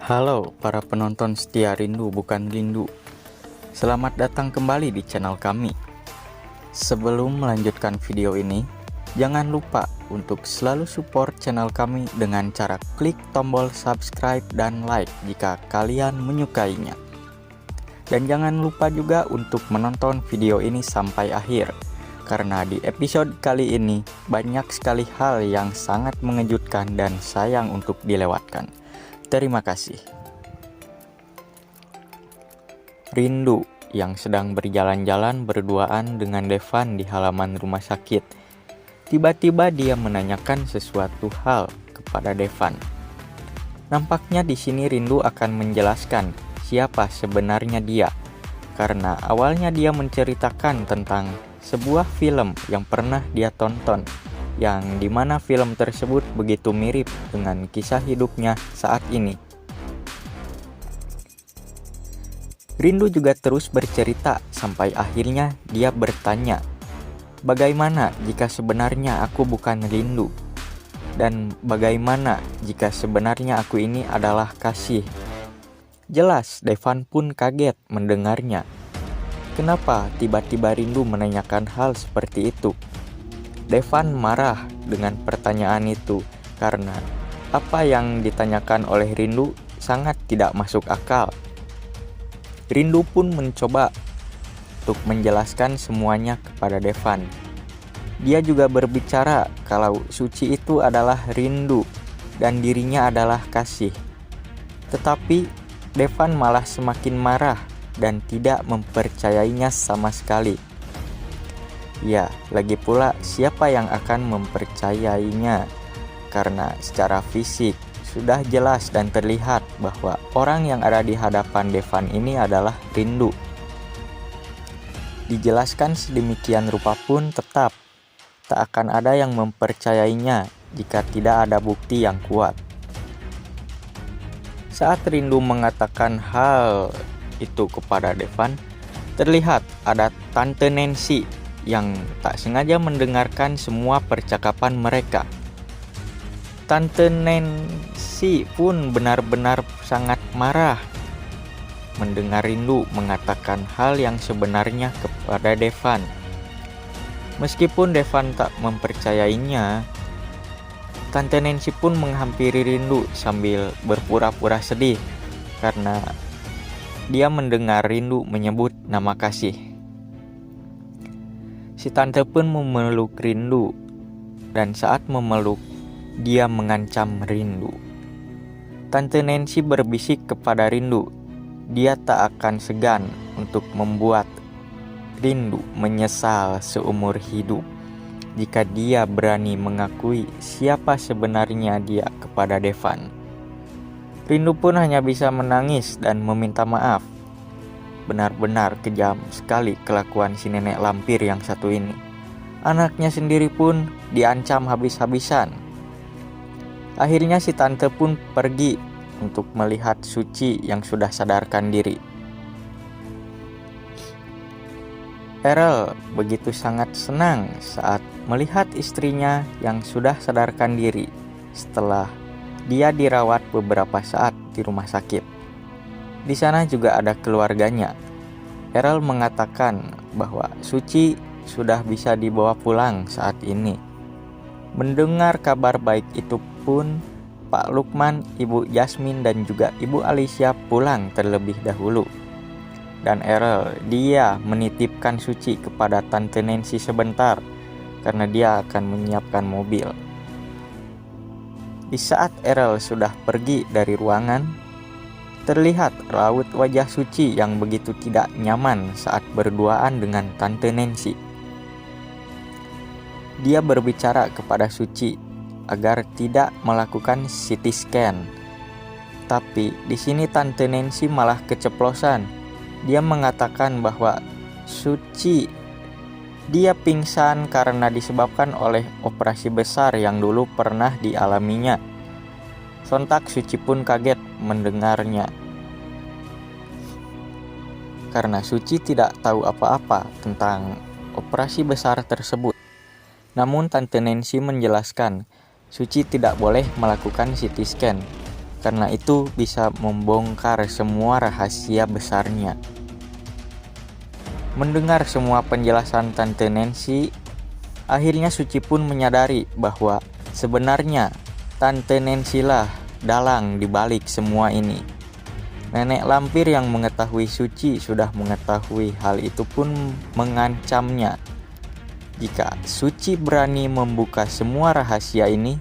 Halo para penonton setia Rindu Bukan Rindu. Selamat datang kembali di channel kami. Sebelum melanjutkan video ini, jangan lupa untuk selalu support channel kami dengan cara klik tombol subscribe dan like jika kalian menyukainya. Dan jangan lupa juga untuk menonton video ini sampai akhir, karena di episode kali ini banyak sekali hal yang sangat mengejutkan dan sayang untuk dilewatkan. Terima kasih. Rindu yang sedang berjalan-jalan berduaan dengan Devan di halaman rumah sakit. Tiba-tiba dia menanyakan sesuatu hal kepada Devan. Nampaknya di sini Rindu akan menjelaskan siapa sebenarnya dia, karena awalnya dia menceritakan tentang sebuah film yang pernah dia tonton, yang dimana film tersebut begitu mirip dengan kisah hidupnya saat ini. Rindu juga terus bercerita sampai akhirnya dia bertanya, bagaimana jika sebenarnya aku bukan Rindu? Dan bagaimana jika sebenarnya aku ini adalah Kasih? Jelas Devan pun kaget mendengarnya. Kenapa tiba-tiba Rindu menanyakan hal seperti itu? Devan marah dengan pertanyaan itu karena apa yang ditanyakan oleh Rindu sangat tidak masuk akal. Rindu pun mencoba untuk menjelaskan semuanya kepada Devan. Dia juga berbicara kalau Suci itu adalah Rindu dan dirinya adalah Kasih. Tetapi Devan malah semakin marah dan tidak mempercayainya sama sekali. Ya, lagi pula siapa yang akan mempercayainya? Karena secara fisik sudah jelas dan terlihat bahwa orang yang ada di hadapan Devan ini adalah Rindu. Dijelaskan sedemikian rupa pun tetap tak akan ada yang mempercayainya jika tidak ada bukti yang kuat. Saat Rindu mengatakan hal itu kepada Devan, terlihat ada Tante Nancy yang tak sengaja mendengarkan semua percakapan mereka. Tante Nancy pun benar-benar sangat marah mendengar Rindu mengatakan hal yang sebenarnya kepada Devan. Meskipun Devan tak mempercayainya, Tante Nancy pun menghampiri Rindu sambil berpura-pura sedih karena dia mendengar Rindu menyebut nama Kasih. Si tante pun memeluk Rindu, dan saat memeluk, dia mengancam Rindu. Tante Nancy berbisik kepada Rindu, dia tak akan segan untuk membuat Rindu menyesal seumur hidup jika dia berani mengakui siapa sebenarnya dia kepada Devan. Rindu pun hanya bisa menangis dan meminta maaf. Benar-benar kejam sekali kelakuan si nenek lampir yang satu ini. Anaknya sendiri pun diancam habis-habisan. Akhirnya si tante pun pergi untuk melihat Suci yang sudah sadarkan diri. Errol begitu sangat senang saat melihat istrinya yang sudah sadarkan diri setelah dia dirawat beberapa saat di rumah sakit. Di sana juga ada keluarganya. Errol mengatakan bahwa Suci sudah bisa dibawa pulang saat ini. Mendengar kabar baik itu pun, Pak Lukman, Ibu Jasmine dan juga Ibu Alicia pulang terlebih dahulu. Dan Errol, dia menitipkan Suci kepada Tante Nancy sebentar karena dia akan menyiapkan mobil. Di saat Errol sudah pergi dari ruangan, terlihat raut wajah Suci yang begitu tidak nyaman saat berduaan dengan Tante Nancy. Dia berbicara kepada Suci agar tidak melakukan CT scan. Tapi di sini Tante Nancy malah keceplosan. Dia mengatakan bahwa Suci dia pingsan karena disebabkan oleh operasi besar yang dulu pernah dialaminya. Sontak Suci pun kaget mendengarnya, karena Suci tidak tahu apa-apa tentang operasi besar tersebut. Namun Tante Nancy menjelaskan, Suci tidak boleh melakukan CT scan karena itu bisa membongkar semua rahasia besarnya. Mendengar semua penjelasan Tante Nancy, akhirnya Suci pun menyadari bahwa sebenarnya Tante Nancy lah dalang di balik semua ini. Nenek lampir yang mengetahui Suci sudah mengetahui hal itu pun mengancamnya. Jika Suci berani membuka semua rahasia ini,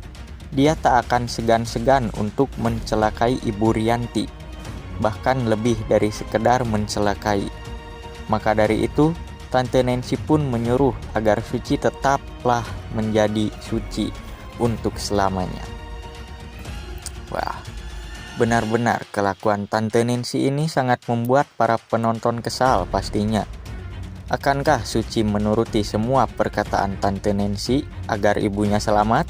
dia tak akan segan-segan untuk mencelakai Ibu Rianti, bahkan lebih dari sekedar mencelakai. Maka dari itu, Tante Nancy pun menyuruh agar Suci tetaplah menjadi suci untuk selamanya. Wah, benar-benar kelakuan Tante Nancy ini sangat membuat para penonton kesal pastinya. Akankah Suci menuruti semua perkataan Tante Nancy agar ibunya selamat?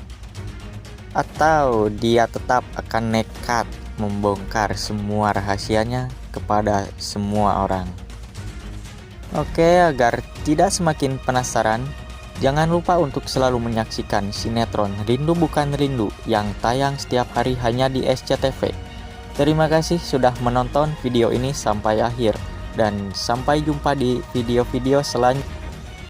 Atau dia tetap akan nekat membongkar semua rahasianya kepada semua orang? Oke, agar tidak semakin penasaran, jangan lupa untuk selalu menyaksikan sinetron Rindu Bukan Rindu yang tayang setiap hari hanya di SCTV. Terima kasih sudah menonton video ini sampai akhir, dan sampai jumpa di video-video selanjutnya.